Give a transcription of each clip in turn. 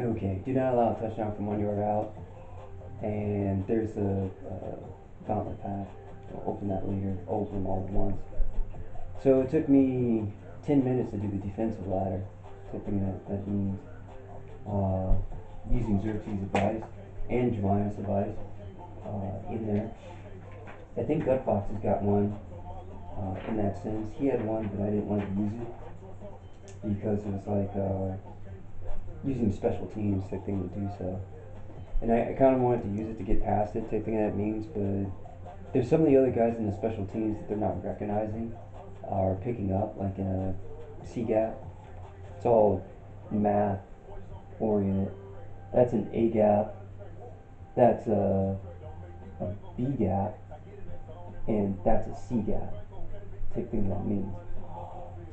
Okay, do not allow a touchdown from 1 yard out, and there's a gauntlet pack. I'll open that later. I'll open them all at once. So it took me 10 minutes to do the defensive ladder. Something that means uh, using Xerxes' advice and Jemima's advice in there. I think Gutfox has got one in that sense. He had one, but I didn't want to use it because it was like using special teams type thing to do so. And I kind of wanted to use it to get past it type thing that means, but there's some of the other guys in the special teams that they're not recognizing or picking up, like in a C gap. It's all math oriented. That's an A gap. That's a B gap, and that's a C gap. Type thing that means.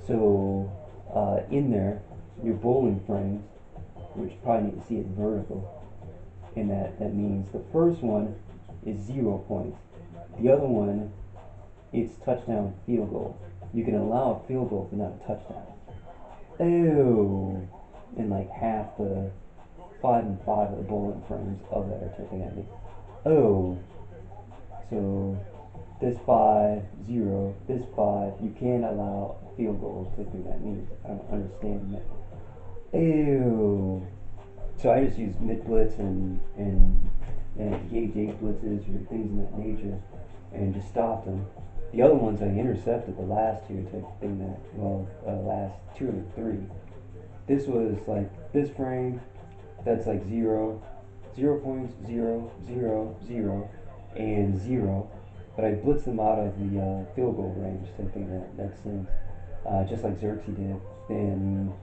So in there, your bowling frames, which you probably need to see it vertical, and that means the first one is 0 points. The other one, it's touchdown field goal. You can allow a field goal but not a touchdown. Oh, and like half the 5 and 5 of the bowling frames of that are taken at me. Oh, so this 5-0, this 5, you can't allow a field goal. Typically that means I don't understand that. Ew. So I just use mid blitz and gauge 8 blitzes or things of that nature, and just stopped them. The other ones I intercepted the last two type thing that last 2 or 3. This was like this frame, that's like 0 points, 0, and 0. But I blitzed them out of the field goal range type thing that sense, just like Xerxes did. And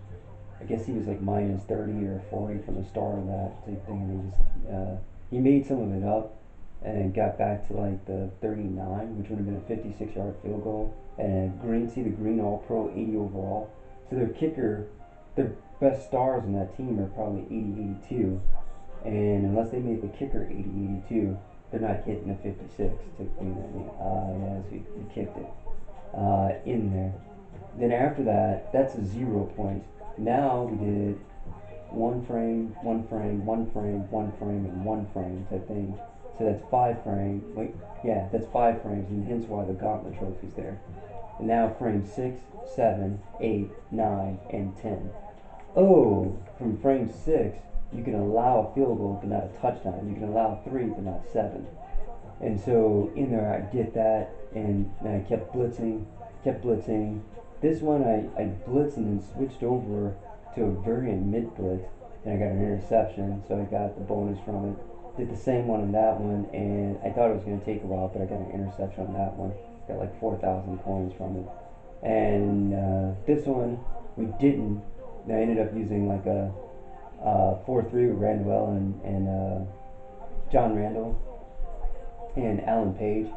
I guess he was like minus 30 or 40 from the start of that type thing, and he made some of it up and got back to like the 39, which would have been a 56-yard field goal. And see the green All Pro, 80 overall. So their kicker, their best stars in that team are probably 80, 82, and unless they make the kicker 80, 82, they're not hitting a 56 type thing. Yeah, so he kicked it in there. Then after that, that's a 0 point. Now we did one frame, one frame, one frame, one frame, and one frame type thing. So that's 5 frame. Wait, yeah, that's 5 frames, and hence why the gauntlet trophy's there. And now frame 6, 7, 8, 9, and 10. Oh, from frame 6, you can allow a field goal but not a touchdown. You can allow 3 but not 7. And so in there I get that, and I kept blitzing, kept blitzing. This one I blitzed and then switched over to a variant mid blitz, and I got an interception, so I got the bonus from it. Did the same one on that one, and I thought it was going to take a while, but I got an interception on that one. Got like 4,000 coins from it. And this one we didn't. I ended up using like a 4-3 with Randall and John Randall and Alan Page.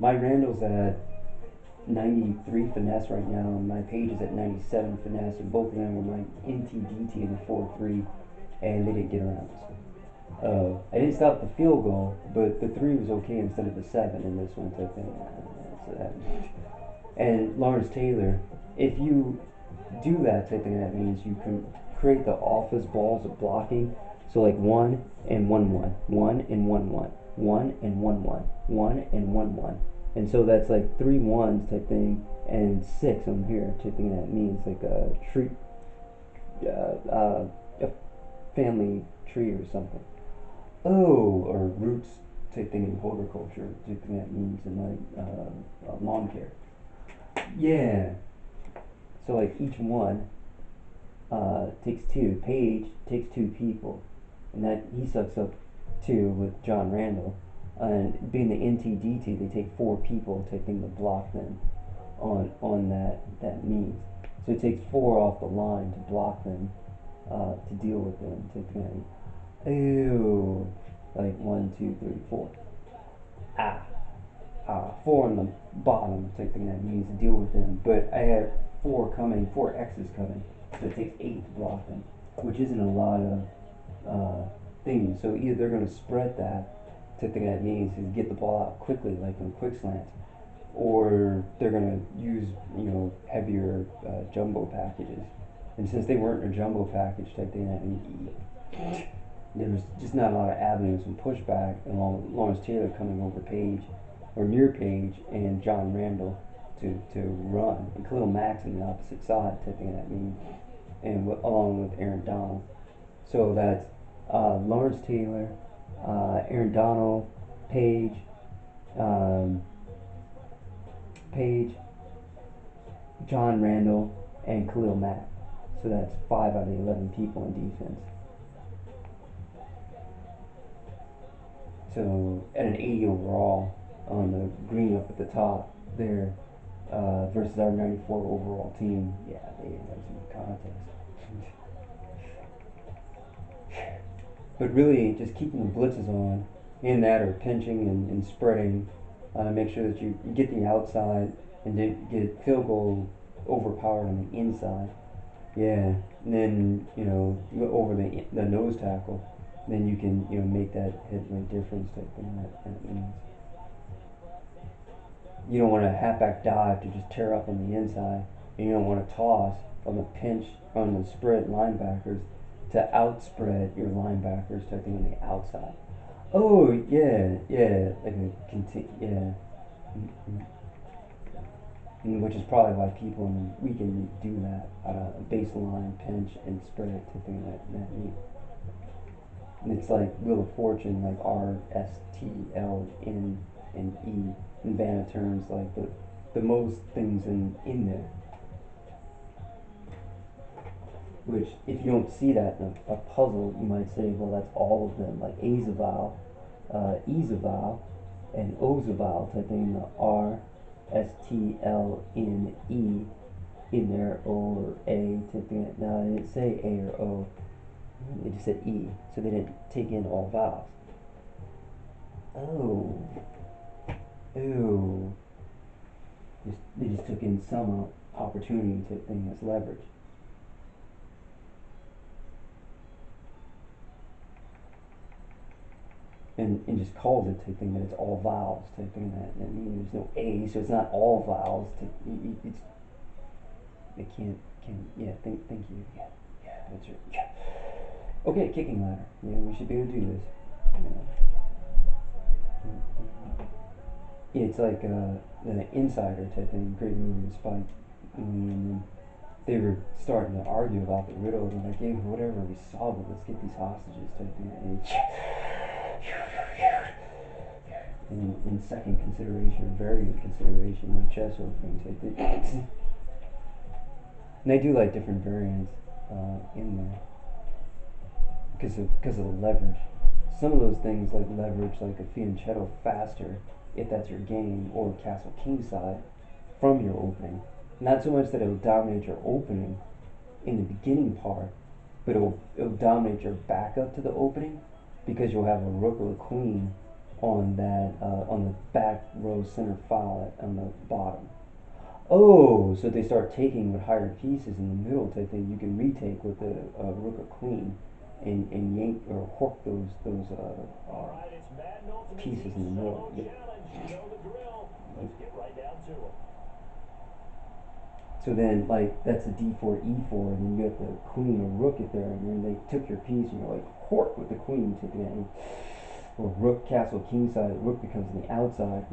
My Randall's at 93 finesse right now, and my Page is at 97 finesse, and both of them were my NTDT in the 4-3, and they didn't get around this one. I didn't stop the field goal, but the 3 was okay instead of the 7 in this one type thing. And Lawrence Taylor, if you do that type thing, that means you can create the office balls of blocking. So like 1 and 1-1, 1 and 1-1, 1 and 1-1, 1 and 1-1. And so that's like 3 ones type thing, and 6 on here type thing. That means like a tree, a family tree or something. Oh, or roots type thing in horticulture type thing. That means in like lawn care. Yeah. So like each one takes 2. Page takes 2 people, and that he sucks up 2 with John Randall. And being the NTDT, they take 4 people type thing to block them on that means. So it takes 4 off the line to block them, to deal with them type thing. Ew, like 1, 2, 3, 4. Ah. 4 on the bottom type thing. That means to deal with them. But I have 4 coming, 4 X's coming, so it takes 8 to block them, which isn't a lot of things. So either they're going to spread that type thing. That means is get the ball out quickly, like in quick slants, or they're going to use heavier jumbo packages And since they weren't in a jumbo package type thing, I mean, there was just not a lot of avenues and pushback along with Lawrence Taylor coming over Page or near Page and John Randall to run, and Khalil Mack's on the opposite side type thing, I mean, and along with Aaron Donald. So that's Lawrence Taylor, Aaron Donald, Page, um, Page, John Randall, and Khalil Mack. So that's 5 out of the 11 people in defense. So at an 80 overall on the green up at the top there versus our 94 overall team, yeah, they didn't have some contest. But really, just keeping the blitzes on in that or pinching and spreading, make sure that you get the outside and get field goal overpowered on the inside. Yeah, and then you go over the nose tackle, then you can make that headway difference type thing. That means you don't want a halfback dive to just tear up on the inside, and you don't want to toss on the pinch on the spread linebackers to outspread your linebackers type thing on the outside. Oh yeah, yeah, like yeah. Which is probably why people in the weekend do that baseline pinch and spread type thing that neat. And it's like Wheel of Fortune, like RSTL and E in Vanna terms, like the most things in there. Which, if you don't see that in a puzzle, you might say, well, that's all of them, like A's a vowel, E's a vowel, and O's a vowel type thing. The R, S, T, L, N, E in there, O or A type thing. No, I didn't say A or O. They just said E, so they didn't take in all vowels. Oh, ooh. They just took in some opportunity type thing as leverage. And just called it type thing that it's all vowels type thing. That means there's no A, so it's not all vowels. It's it can't yeah. Thank you. Yeah, that's right. Yeah. Okay, kicking ladder. Yeah, we should be able to do this. Yeah, it's like the Insider type thing. Great movie with Spike. And they were starting to argue about the riddle. And like, hey, whatever, we solve it. Let's get these hostages type thing. In second consideration, very good consideration, no chess opening type thing. And they do like different variants in there because of the leverage. Some of those things like leverage, like a fianchetto faster, if that's your game, or castle king side from your opening. Not so much that it'll dominate your opening in the beginning part, but it'll dominate your backup to the opening because you'll have a rook or a queen on that on the back row center file on the bottom. Oh, so they start taking with higher pieces in the middle type thing. You can retake with the rook or queen, and yank or hook those pieces in the middle. Yep. So then, like, that's a d4, e4, and then you got the queen or rook at there, and then they took your piece, and you're like, hork with the queen, taking it, or rook, castle, king side, rook becomes on the outside,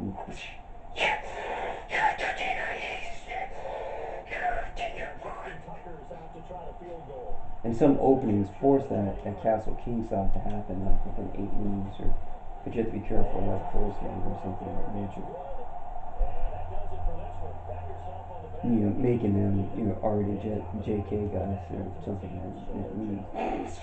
and some openings force that castle king side to happen, like within 8 moves, but you have to be careful, like force game or something of that nature. Making them, already JK guys or something that means.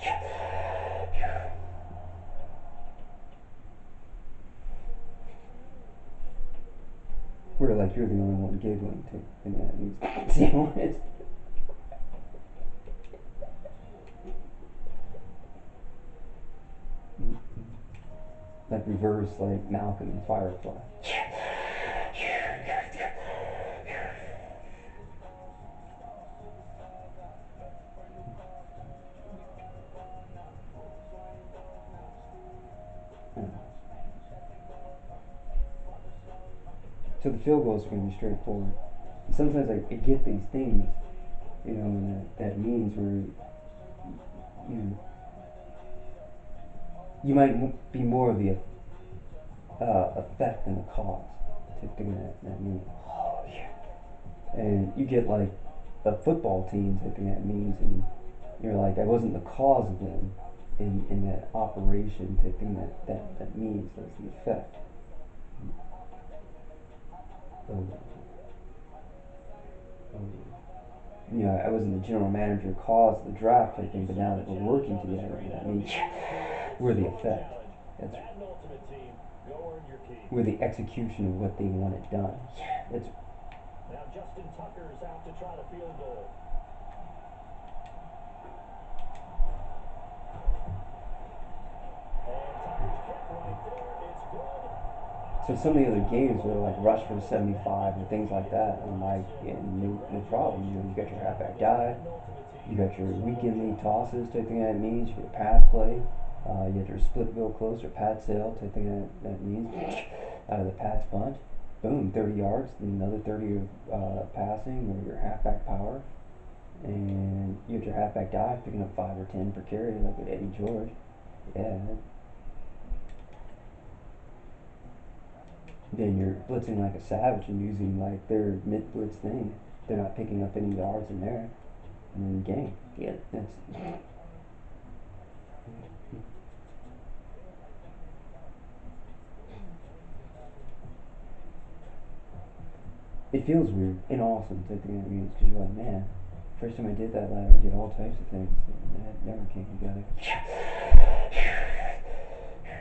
Where like you're the only one giggling to, and that means like reverse, like Malcolm and Firefly. So the field goals are going to be straightforward. And sometimes I get these things, and that means where you you might be more of the effect than the cause. Type thing that means. Oh yeah. And you get like a football team type thing that means, and you're like, I wasn't the cause of them in that operation type thing that means that's the effect. Oh, I wasn't the general manager cause of the draft type thing, but now that we're working together, that means we're the effect. That's we're the execution of what they wanted done. That's Now Justin Tucker's out to try the field goal. And Tucker's kick right there. It's good. so some of the other games were like rush for 75 and things like that, and like no problem. You got your halfback dive, you got your weekend league tosses type thing that means, you get a pass play, you got your split bill close or pat sail type thing that means out of the Pats bunch. Boom, 30 yards, another 30 of passing or your halfback power, and you get your halfback dive picking up 5 or 10 per carry like with Eddie George. Yeah. Then you're blitzing like a savage and using like their mid blitz thing. They're not picking up any yards in there. And then game. Yeah, that's. It feels weird and awesome type thing that means because you're like, man, first time I did that, like, I did all types of things that never came together.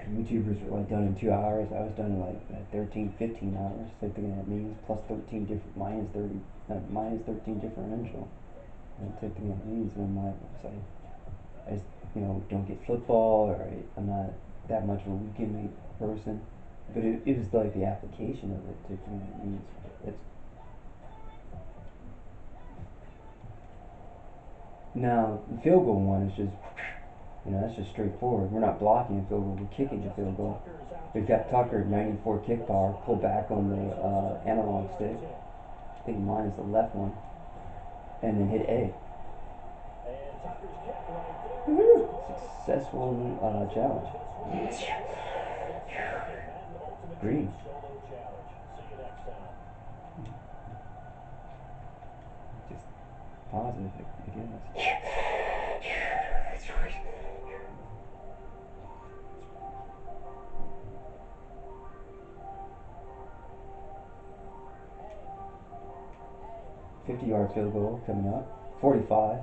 YouTubers were like done in 2 hours. I was done in like 13, 15 hours. Same thing that means plus 13 different minus 30, minus 13 differential. And same thing that means. And I'm like, I just don't get football, or I'm not that much of a weekend league person. But it was like the application of it. Same thing that means. It's now the field goal one is just that's just straightforward. We're not blocking a field goal, we're kicking a field goal. We've got Tucker 94 kick power, pull back on the analog stick. I think mine is the left one, and then hit A. Woo-hoo! Successful challenge. Green. Just positive, I guess. 50-yard field goal coming up. 45.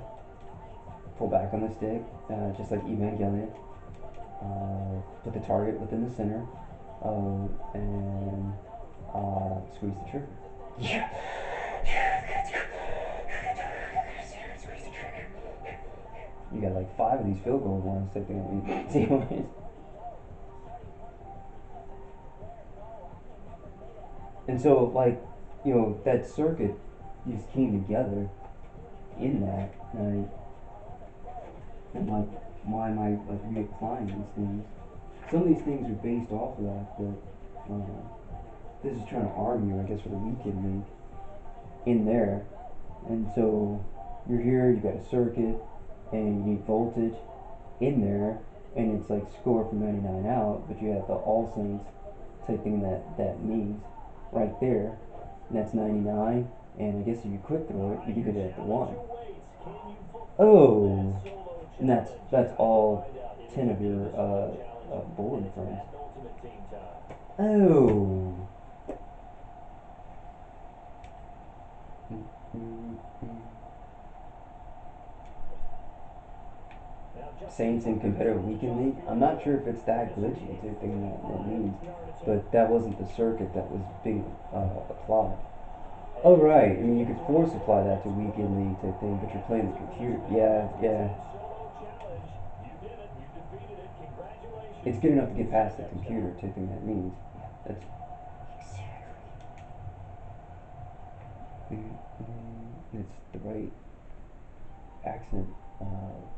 Pull back on the stick, just like Evangelion. Put the target within the center, and squeeze the trigger. Yeah. You got like 5 of these field goal ones. Type thing. And so, like, that circuit just came together in that, and like, why am I like reapplying these things? Some of these things are based off of that, but this is trying to arm you, I guess, for the weekend league in there. And so you're here, you got a circuit, and you need voltage in there, and it's like score from 99 out, but you have the All Saints type thing that means right there, and that's 99. And I guess if you quick throw it, you can get it at the 1. Oh, and that's all 10 of your bowling friends. Oh. Saints in competitive weekend league. I'm not sure if it's that glitchy type thing that means, but that wasn't the circuit that was being applied. Oh right, I mean you could force apply that to weekend league type thing, but you're playing the computer. Yeah, yeah. It's good enough to get past the computer type thing that means. That's it's the right accent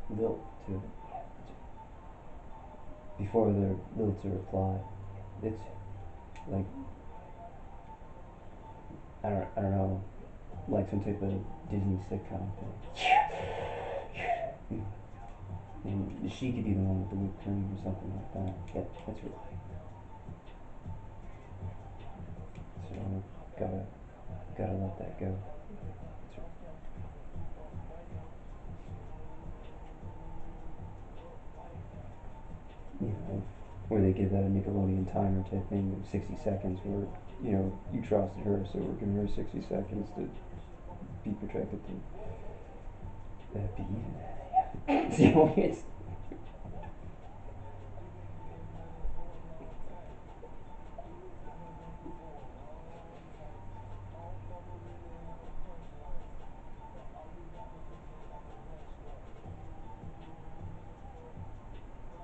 lilt to it. Before the lilts are applied. It's like I don't know. like some type of Disney sitcom thing. And she could be the one with the whipped cream or something like that. That's really. So gotta let that go. That's right. You know, where they give that a Nickelodeon timer type thing of 60 seconds, where you trusted her, so we're giving her 60 seconds to be protected to be even. So it's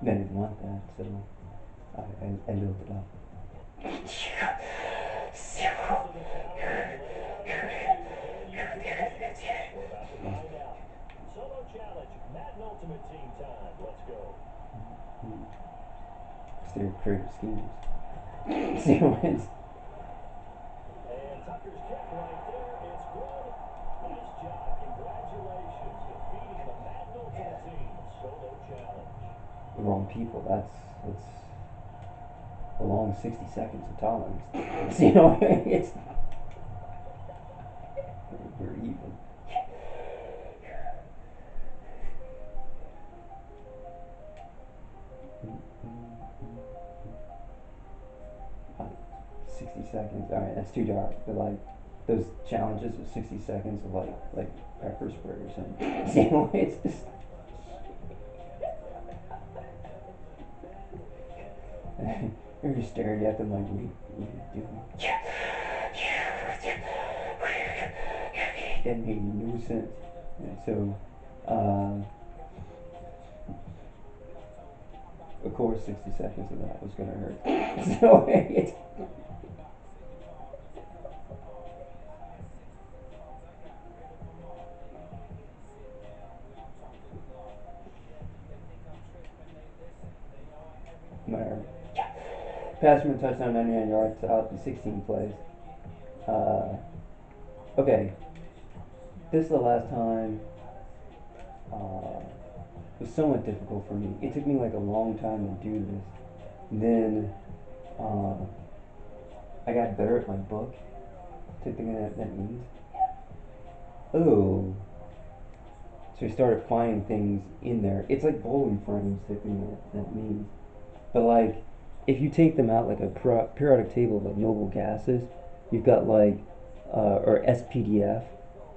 I didn't want that, so I built it up. So the challenge is laid out in front of you. Can you complete it? We're about to find out. Solo challenge, Madden Ultimate Team time. Let's go. It's their creative schemes. So it's And Tucker's kick right there. It's good. Nice job. Congratulations. Defeating the Madden Ultimate Team solo challenge. the wrong people. It's a long 60 seconds of tolerance. It's we're even. 60 seconds. All right, that's too dark. But like those challenges of 60 seconds of like pepper spray or something. It's just. You're just staring at them like, what are you doing? That made no sense. And so, of course, 60 seconds of that was gonna hurt. So it's. Whatever. Passing a touchdown, 99 yards out in 16 plays. Uh, okay, this is the last time. It was somewhat difficult for me. It took me like a long time to do this. And then uh, I got better at my book. Type thing that means. Oh, so I started finding things in there. It's like bowling frames type thing that means. But like, if you take them out like a periodic table of like noble gases, you've got like, or SPDF,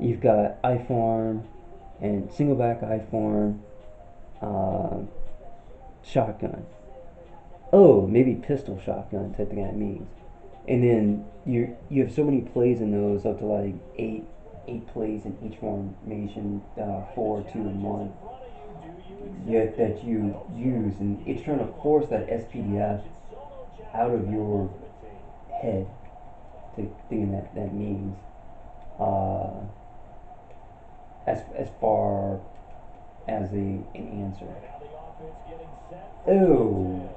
you've got iform and singleback iform, uh, shotgun. Oh, maybe pistol shotgun type thing that means. And then you have so many plays in those, up to like eight plays in each formation, four, two, and one. Yet that you use, and it's trying to force that SPDF out of your head to thinking that means, uh, as far as an answer. Oh,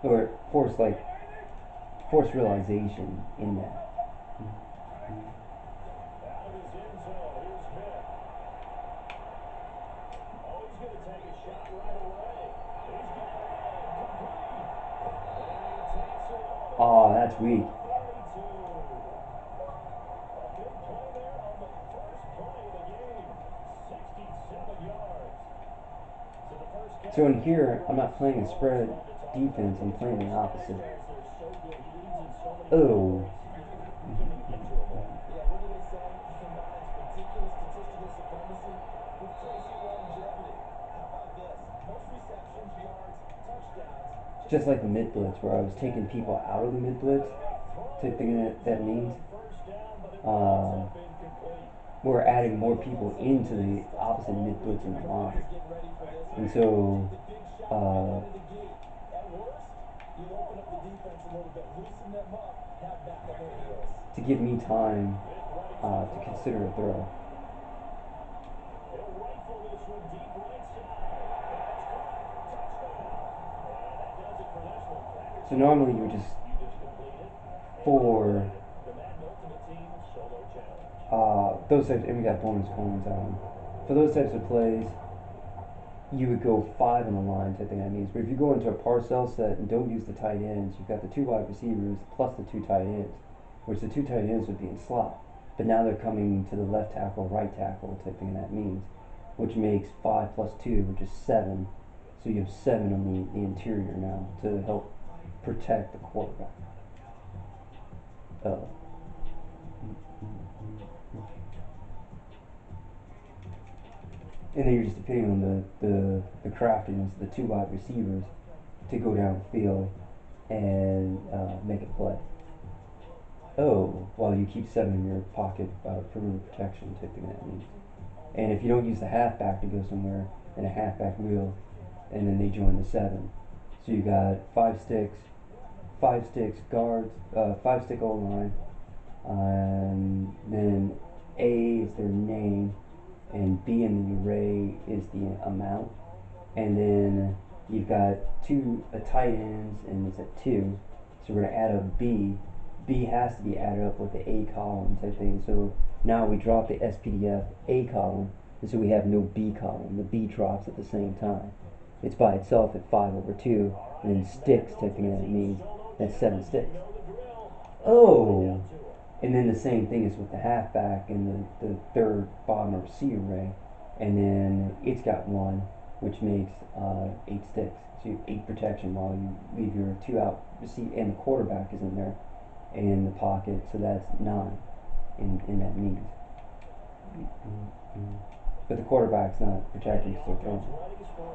or force realization in that. Out of his end zone, here's Smith. Oh, he's going to take a shot right away. He's got it. Complete. And he takes it all the Oh, way that's to weak. the 32. A big play there on the first play of the game. 67 yards. So the first So catch in for Jalen here, I'm Hurts. not playing a Always spread love to talk about defense. I'm those playing the first opposite. touchdowns. They're so good. He leads in so many Oh. categories. You can't even get to them all. Yeah, what do they say? He combines ridiculous statistical supremacy with crazy longevity. How about this? Most receptions, yards, touchdowns. Just like the mid blitz, where I was taking people out of the mid blitz, type thing that means. On first down, but it winds Um, up incomplete. we're adding more people into the opposite mid blitz in the line. And so, The big shot right uh, out of the gate. At worst, you'll open up the defense a little bit, loosen them up, have back on their heels. to give me time Vic ready to to throw. consider a throw. He'll rifle this one deep right side. That's caught. Touchdown. And that does it for this one. Packers So normally you would just you just completed. for The Madden Ultimate Team Solo Challenge. those types, and we got bonus coins on. For those types of plays, you would go 5 on the line type thing that means. But if you go into a parcel set and don't use the tight ends, you've got the 2 wide receivers plus the 2 tight ends, which the 2 tight ends would be in slot. But now they're coming to the left tackle, right tackle type thing that means, which makes 5 plus 2, which is 7. So you have 7 on the interior now to help protect the quarterback. And then you're just depending on the craftiness of the 2 wide receivers to go downfield and make a play. Oh, while you keep 7 in your pocket, perimeter protection type thing that means. And if you don't use the halfback to go somewhere, then a halfback will, and then they join the 7. So you got 5 sticks guards, 5 stick O line, then A is their name, and B in the array is the amount, and then you've got tight ends, and it's at 2, so we're gonna add up B. B has to be added up with the A column type thing. So now we drop the SPDF A column, and so we have no B column. The B drops at the same time. It's by itself at 5/2, and then sticks type thing that means that's 7 sticks. Oh, and then the same thing is with the halfback and the third bottom of C array, and then it's got 1, which makes 8 sticks. So you have 8 protection while you leave your 2 out receive, and the quarterback is in there in the pocket, so that's 9 in that means. But the quarterback's not protecting because they're throwing.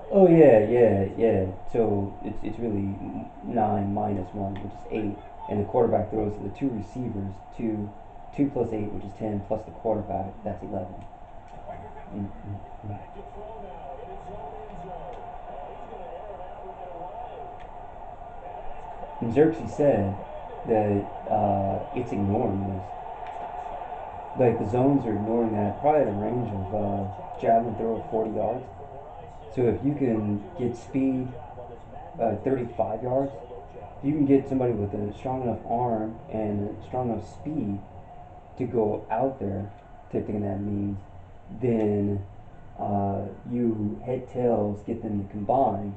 Oh yeah. So it's really 9 minus 1, which is 8, and the quarterback throws to the 2 receivers, 2 plus 8, which is 10, plus the quarterback, that's 11. Back to throw now in his own end zone. He's going to air it out right away. And Xerxes said that it's ignoring this. Like the zones are ignoring that, probably at a range of javelin throw of 40 yards. So if you can get speed 35 yards, if you can get somebody with a strong enough arm and a strong enough speed to go out there, type thing that means, then you head tails get them to combine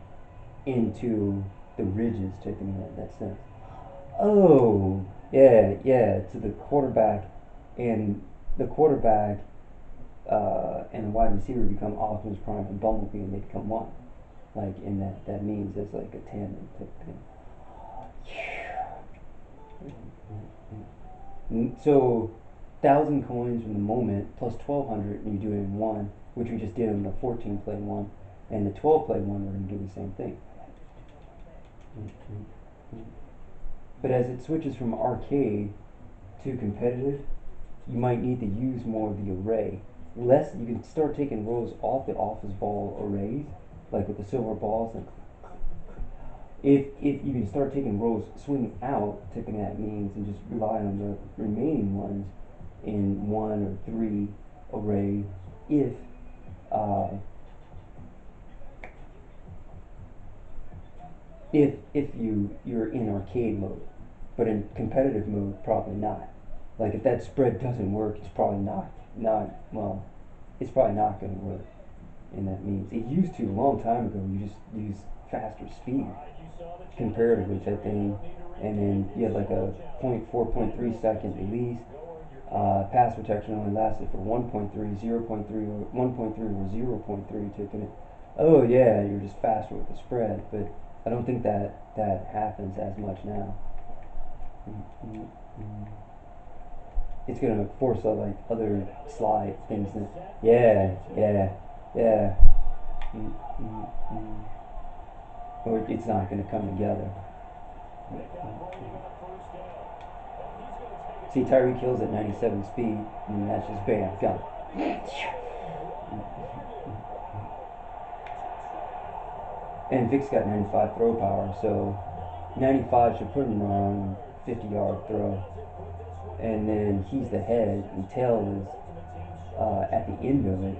into the ridges, type thing in that sense. Oh, yeah. So the quarterback and the wide receiver become Optimus Prime and Bumblebee, and they become 1. Like in that means it's like a tandem type thing. So 1,000 coins from the moment plus 1,200, and you do it in 1, which we just did on the 14 play 1, and the 12 play 1 we're going to do the same thing. But as it switches from arcade to competitive, you might need to use more of the array. You can start taking rolls off the office ball arrays, like with the silver balls. And if you can start taking rolls swinging out, tipping that means, and just rely on the remaining ones in 1 or 3 array, if you're in arcade mode. But in competitive mode, probably not. Like if that spread doesn't work, it's probably it's probably not going to work. And that means it used to a long time ago. You just use faster speed comparatively type thing, and then you had like a 0.4, 0.3 second release. Pass protection only lasted for 1.3, 0.3, 1.3 or 0.3 taking it. Oh yeah, you're just faster with the spread, but I don't think that happens as much now. It's gonna force like other slide things. Yeah. Or it's not gonna come together. See, Tyreek Hill's at 97 speed, and that's just bam, gun. And Vic's got 95 throw power, so 95 should put him around 50-yard throw. And then he's the head, and tail is at the end of it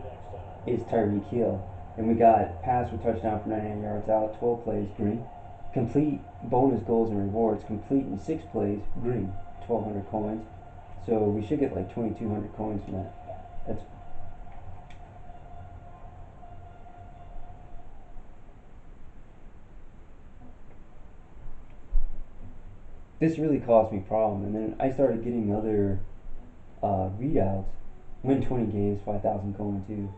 is Tyreek Hill. And we got pass for touchdown for 99 yards out, 12 plays, green. Complete bonus goals and rewards, complete in 6 plays, green. 1,200 coins. So we should get like 2,200 coins from that. That's this really caused me problem, and then I started getting other readouts. Win 20 games, 5,000 coin too,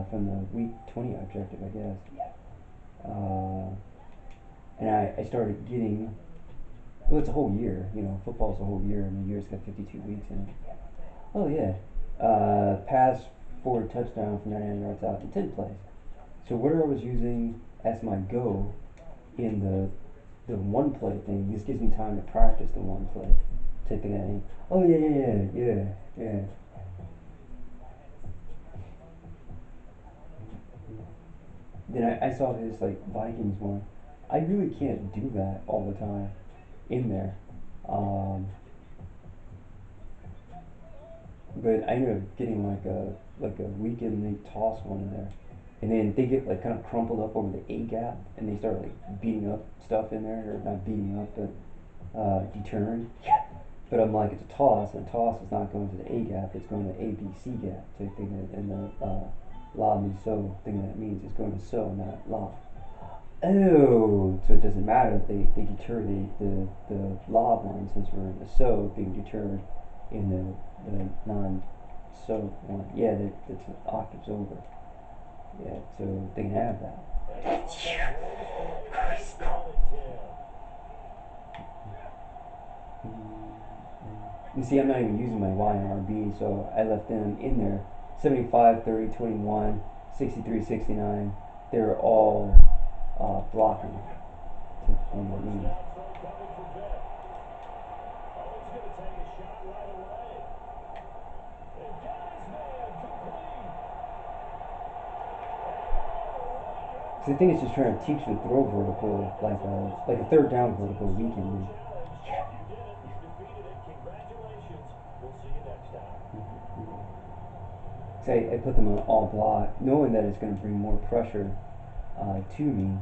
from the week 20 objective, I guess. Uh, and I started getting. Well, it's a whole year. You know, football's a whole year, and the year's got 52 weeks in it. Oh yeah. Pass for a touchdown from 99 yards out in 10 plays. So where I was using as my go in the one play thing, this gives me time to practice the one play. Taking that in. Oh yeah. Then I saw this like Vikings one. I really can't do that all the time in there. Um, but I ended up getting like a weekend league toss one in there, and then they get like kind of crumpled up over the A gap, and they start like beating up stuff in there, or not beating up, but deterring. But I'm like, it's a toss, and a toss is not going to the A gap, it's going to A B C gap. So I think that, and the la me so thing that means it's going to so, not la. Oh, so it doesn't matter. They deter the law one, since we're in the so being deterred in the non so one. Yeah, it's octaves over. Yeah, so they can have that. You see, I'm not even using my Y and RB, so I left them in there. 75, 30, 21, 63, 69. They're all blocking. On the knees. So the thing is just trying to teach the throw vertical, like a third down vertical weekend. So I put them on all block, knowing that it's going to bring more pressure to me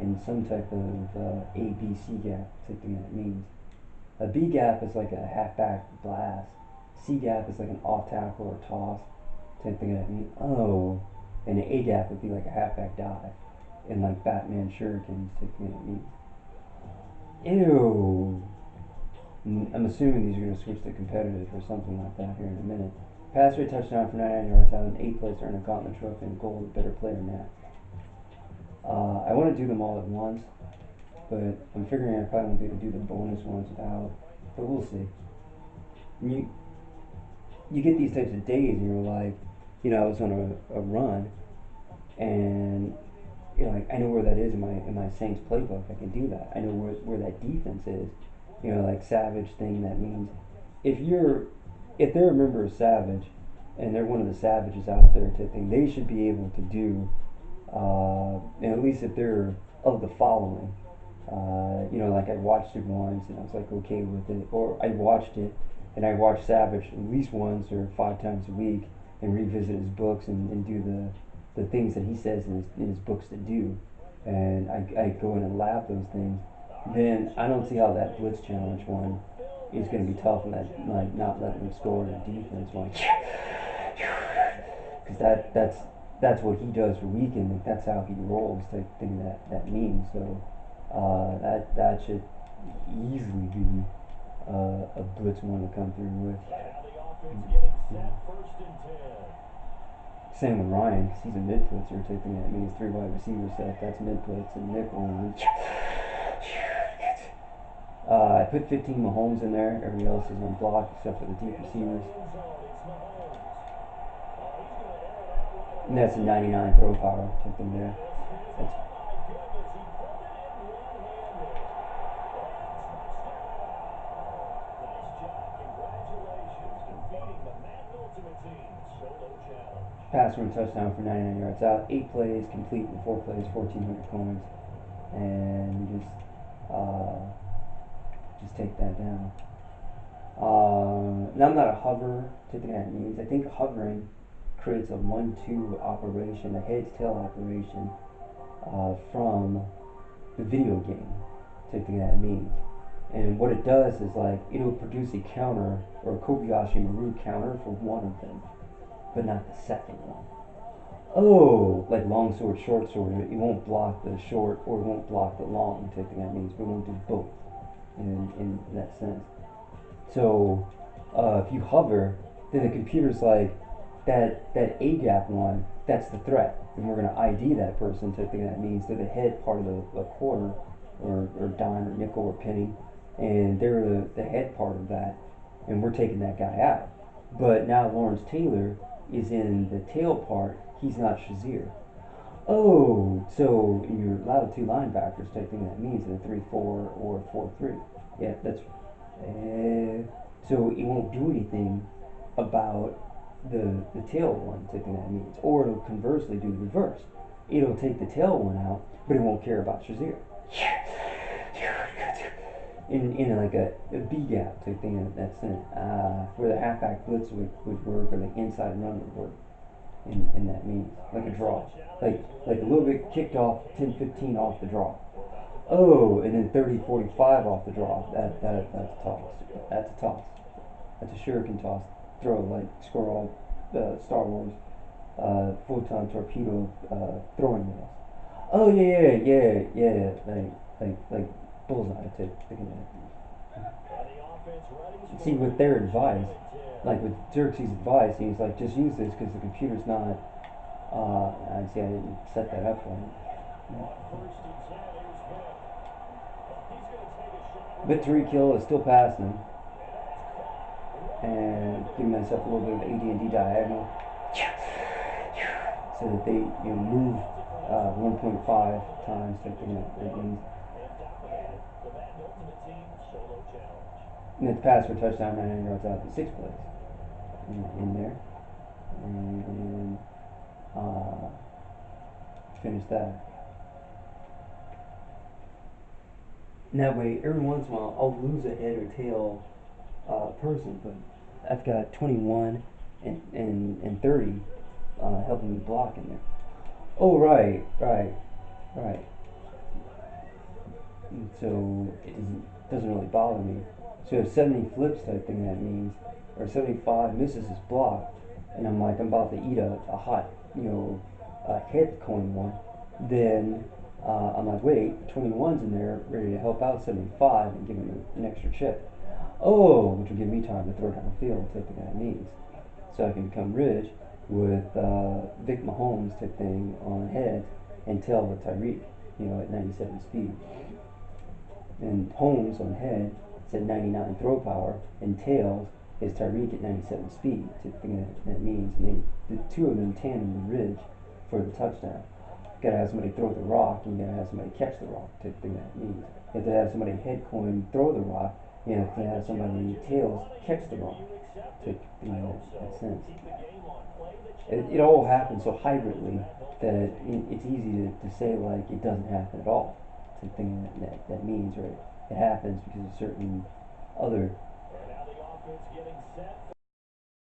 in some type of A B C gap type thing that means. A B gap is like a halfback blast. C gap is like an off tackle or toss type thing that means. Oh, and an A gap would be like a halfback dive, and like Batman shurikens type thing that means. Ew. I'm assuming these are going to switch to competitive or something like that here in a minute. Pass rate touchdown for 99 yards out and 8 plays to earn a gauntlet trophy and gold, better player now. I want to do them all at once, but I'm figuring I probably won't be able to do the bonus ones without, but we'll see. You get these types of days and you're like, I was on a run, and like I know where that is in my Saints playbook. I can do that. I know where that defense is. Like Savage thing. That means if they're a member of Savage, and they're one of the Savages out there type thing, they should be able to do. And at least if they're of the following. Like I watched it once and I was like okay with it, or I watched it and I watched Savage at least once or 5 times a week and revisit his books and do the things that he says in his books to do, and I go in and lab those things. Then I don't see how that blitz challenge one is going to be tough, and that like not letting them score in the defense one, because that's what he does for weekend. Like that's how he rolls type thing that means. So that should easily be a blitz one to come through with. Same with Ryan, because he's a mid blitzer type thing. That means 3 wide receiver set. That's mid blitz and nickel. And I put 15 Mahomes in there. Everybody else is on block except for the deep receivers. And that's a 99 throw power type thing there. That's pass run touchdown for 99 yards out. 8 plays complete in 4 plays, 1,400 coins, and we just take that down. Now I'm not a hover. Taking that means I think hovering creates a 1-2 operation, a heads tail operation from the video game. Taking that means. And what it does is like it'll produce a counter or a Kobayashi Maru counter for one of them, but not the second one. Oh, like long sword, short sword. It won't block the short or it won't block the long. Type thing that means, but it won't do both in that sense. So if you hover, then the computer's like that A gap one. That's the threat, and we're gonna ID that person. Type thing that means they're the head part of the quarter, or dime or nickel or penny, and they're the head part of that, and we're taking that guy out. But now Lawrence Taylor is in the tail part. He's not Shazier. Oh, so you're allowed two linebackers. Type thing that means in a 3-4 or 4-3. Yeah, that's so it won't do anything about the tail one. Type thing that means, or it'll conversely do the reverse. It'll take the tail one out, but it won't care about Shazier. In like a B gap type thing, that's where the halfback blitz would work, or the inside run would work. In that means like a draw, like a little bit kicked off, 10-15 off the draw. Oh, and then 30-45 off the draw. That's a toss. That's a toss. That's a shuriken toss. Throw like Squirrel, Star Wars, photon torpedo, throwing wheels. Oh yeah. Like bullseye type thinking that. See, with their advice, like with Xerxes' advice, he's like, just use this because the computer's not. I see. I didn't set that up right. But Tariq Hill is still passing, and giving myself a little bit of AD&D diagonal, so that they move 1.5 times. Something that means. And it's pass for touchdown, 99 yards out, the sixth place in there, and uh, finish that. And that way, every once in a while, I'll lose a head or tail person, but I've got 21 and 30 helping me block in there. Oh, right. And so it doesn't really bother me. So if 70 flips type thing, that means, or 75 misses his block, and I'm about to eat a hot, head coin one, then I'm like, wait, 21's in there, ready to help out 75 and give him an extra chip. Oh, which will give me time to throw downfield type thing that means. So I can become rich with Vic Mahomes type thing on head and tail with Tyreek, at 97 speed. And Holmes on head is at 99 throw power, and tails is Tyreek at 97 speed. Type thing that means, and the two of them tandem the ridge for the touchdown. You gotta have somebody throw the rock, and you gotta have somebody catch the rock. Type thing that means. You have to have somebody head coin throw the rock. You have to have somebody tails catch the rock. Type thing that sense. It all happens so hybridly that it's easy to say like it doesn't happen at all. Type thing that means, right? It happens because of certain other